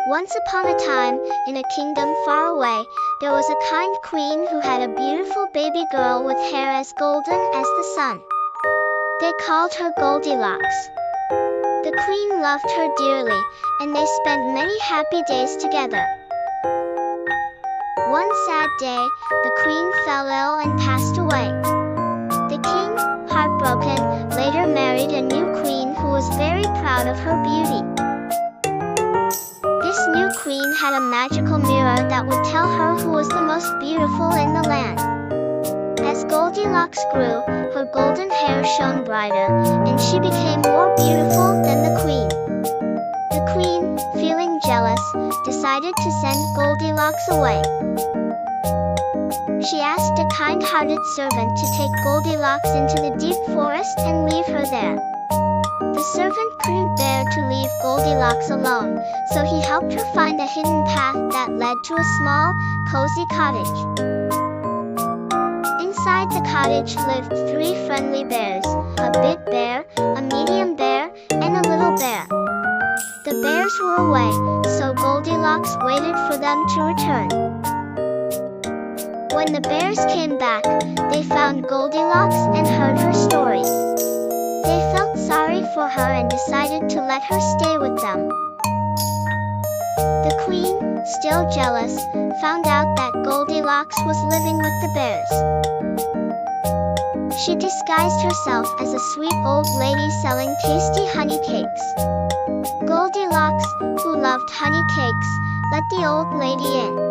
Once upon a time, in a kingdom far away, there was a kind queen who had a beautiful baby girl with hair as golden as the sun. They called her Goldilocks. The queen loved her dearly, and they spent many happy days together. One sad day, the queen fell ill and passed away. The king, heartbroken, later married a new queen who was very proud of her beauty. This new queen had a magical mirror that would tell her who was the most beautiful in the land. As Goldilocks grew, her golden hair shone brighter, and she became more beautiful than the queen. The queen, feeling jealous, decided to send Goldilocks away. She asked a kind-hearted servant to take Goldilocks into the deep forest and leave her there. The servant couldn't bear to leave Goldilocks alone, so he helped her find a hidden path that led to a small, cozy cottage. Inside the cottage lived 3 friendly bears, a big bear, a medium bear, and a little bear. The bears were away, so Goldilocks waited for them to return. When the bears came back, they found Goldilocks and heard her story. They felt sorry for her and decided to let her stay with them. The queen, still jealous, found out that Goldilocks was living with the bears. She disguised herself as a sweet old lady selling tasty honey cakes. Goldilocks, who loved honey cakes, let the old lady in.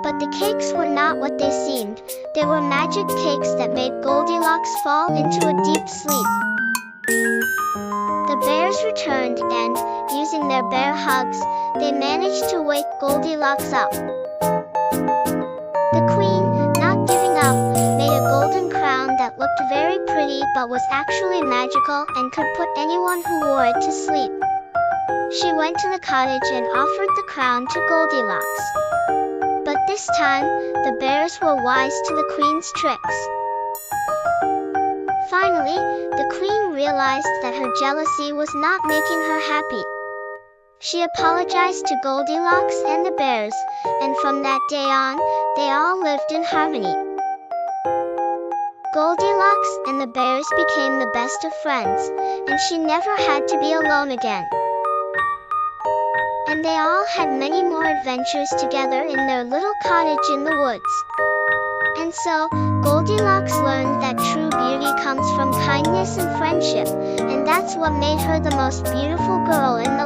But the cakes were not what they seemed. They were magic cakes that made Goldilocks fall into a deep sleep. The bears returned and, using their bear hugs, they managed to wake Goldilocks up. The queen, not giving up, made a golden crown that looked very pretty but was actually magical and could put anyone who wore it to sleep. She went to the cottage and offered the crown to Goldilocks. But this time, the bears were wise to the queen's tricks. Finally, the queen realized that her jealousy was not making her happy. She apologized to Goldilocks and the bears, and from that day on, they all lived in harmony. Goldilocks and the bears became the best of friends, and she never had to be alone again. And they all had many more adventures together in their little cottage in the woods. And so, Goldilocks learned that true beauty comes from kindness and friendship, and that's what made her the most beautiful girl in